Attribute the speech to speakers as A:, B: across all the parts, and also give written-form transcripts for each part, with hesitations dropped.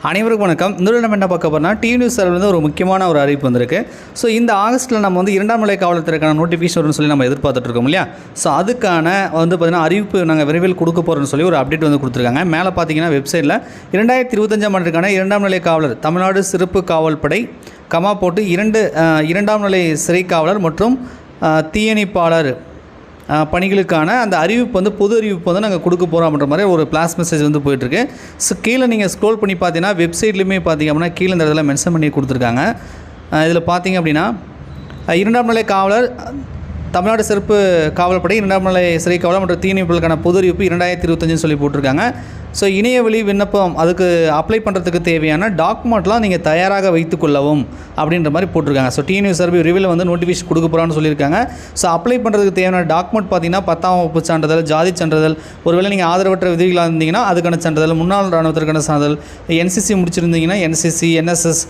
A: அனைவருக்கும் வணக்கம். இந்த நம்ம என்ன பார்க்க போறோம்னா டிஎன்யூஸ் சார்பிலிருந்து ஒரு முக்கியமான ஒரு அறிவிப்பு வந்திருக்கு. ஸோ இந்த ஆகஸ்ட்டில் நம்ம வந்து 2ஆம் நிலை காவலத்திற்கான நோட்டிஃபிகேஷன் வரும்னு சொல்லி நம்ம எதிர்பார்த்துட்டு இருக்கோம் இல்லையா. ஸோ அதுக்கான வந்து பார்த்தீங்கன்னா அறிவிப்பு நாங்கள் விரைவில் கொடுக்க போகிறோம்னு சொல்லி ஒரு அப்டேட் வந்து கொடுத்துருக்காங்க. மேலே பார்த்தீங்கன்னா வெப்சைட்டில் 2025ஆம் ஆண்டுக்கான 2ஆம் நிலை காவலர் தமிழ்நாடு சிறப்பு காவல் படை கமா போட்டு 2ஆம் நிலை சிறை காவலர் மற்றும் தீயணைப்பாளர் பணிகளுக்கான அந்த அறிவிப்பு வந்து பொது அறிவிப்பு வந்து நாங்கள் கொடுக்க போகிறோம் அப்படின்ற மாதிரி ஒரு ப்ளாஸ் மெசேஜ் வந்து போயிட்டுருக்கு. ஸோ கீழே நீங்கள் ஸ்க்ரோல் பண்ணி பார்த்தீங்கன்னா வெப்சைட்லேயுமே பார்த்திங்க அப்படின்னா கீழே இந்த இடத்துல மென்ஷன் பண்ணி கொடுத்துருக்காங்க. இதில் பார்த்திங்க அப்படின்னா 2ஆம் நிலை காவலர் தமிழ்நாடு சிறப்பு காவல் படை 2ஆம் நிலை சிறை காவலர் மற்றும் தீயணைப்புகளுக்கான பொது அறிவிப்பு 2025 சொல்லி போட்டிருக்காங்க. ஸோ இணையவழி விண்ணப்பம் அதுக்கு அப்ளை பண்ணுறதுக்கு தேவையான டாக்குமெண்ட்லாம் நீங்கள் தயாராக வைத்துக்கொள்ளவும் அப்படின்ற மாதிரி போட்டிருக்காங்க. ஸோ டிஎன்யூஸ் சார்பு விரைவில் வந்து நோட்டிஃபிகேஷன் கொடுக்க போகிறான்னு சொல்லியிருக்காங்க. ஸோ அப்ளை பண்ணுறதுக்கு தேவையான டாக்குமெண்ட் பார்த்தீங்கன்னா 10ஆம் வகுப்பு சான்றிதழ், ஜாதி சான்றிதழ், ஒருவேளை நீங்கள் ஆதரவற்ற விதிகளாக இருந்தீங்கன்னா அதுக்கான சான்றிதழ், முன்னாள் இராணுவத்திற்கான சான்றிதழ், என்சிசி முடிச்சிருந்தீங்கன்னா என்சிசி, என்எஸ்எஸ்,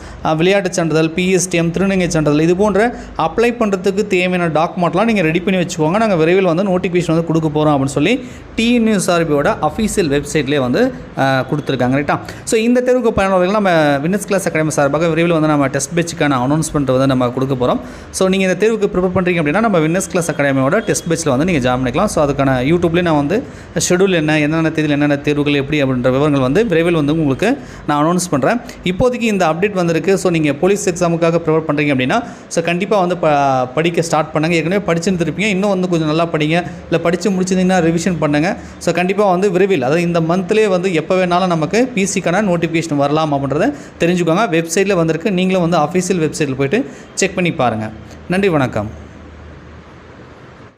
A: விளையாட்டு சான்றிதழ், பிஎஸ்டிஎம், திருநங்கை சான்றிதழ், இது போன்ற அப்ளை பண்ணுறதுக்கு தேவையான டாக்குமெண்ட்லாம் நீங்கள் ரெடி பண்ணி வச்சுக்கோங்க. நாங்கள் விரைவில் வந்து நோட்டிஃபிகேஷன் வந்து கொடுக்க போகிறோம் அப்படின்னு சொல்லி டிஎன்யூஸ் சார்பியோட அஃபீஷியல் வெப்சைட்லேயே வந்து கொடுத்துருக்காங்க ரைட்டா. ஸோ இந்த தேர்வுக்கு பயனாளர்கள் நம்ம வின்னர்ஸ் கிளாஸ் அகாடமி சார்பாக விரைவில் வந்து நம்ம டெஸ்ட் பேட்சுக்கான அனௌன்ஸ்மெண்ட் வந்து நம்ம கொடுக்க போகிறோம். ஸோ நீங்கள் இந்த தேர்வுக்கு ப்ரிப்பேர் பண்ணுறீங்க அப்படின்னா நம்ம வின்னர்ஸ் கிளாஸ் அகாடமியோட டெஸ்ட் பேட்சில் வந்து நீங்கள் ஜாயின் பண்ணிக்கலாம். ஸோ அதுக்கான யூடியூப்லேயே நான் வந்து ஷெடியூல் என்னென்ன தேதியில் என்னென்ன தேர்வுகள் எப்படி அப்படின்ற விவரங்கள் வந்து விரைவில் வந்து உங்களுக்கு நான் அனௌன்ஸ் பண்ணுறேன். இப்போதைக்கு இந்த அப்டேட் வந்திருக்கு. ஸோ நீங்கள் போலீஸ் எக்ஸாமுக்காக ப்ரிப்பேர் பண்ணுறீங்க அப்படின்னா ஸோ கண்டிப்பாக வந்து படிக்க ஸ்டார்ட் பண்ணுங்கள். ஏற்கனவே படிச்சுன்னு இருப்பீங்க, இன்னும் வந்து கொஞ்சம் நல்லா படிங்க. இல்லை படித்து முடிச்சிருந்தீங்கன்னா ரிவிஷன் பண்ணுங்கள். ஸோ கண்டிப்பாக வந்து விரைவில் அதாவது இந்த மந்த்லேயே வந்து எப்போ வேணாலும் நமக்கு பிசிக்கான நோட்டிஃபிகேஷன் வரலாம் அப்படின்றத தெரிஞ்சுக்கோங்க. வெப்சைட்டில் வந்திருக்கு. நீங்களும் வந்து அஃபீஷியல் வெப்சைட்டில் போய்ட்டு செக் பண்ணி பாருங்கள். நன்றி, வணக்கம்.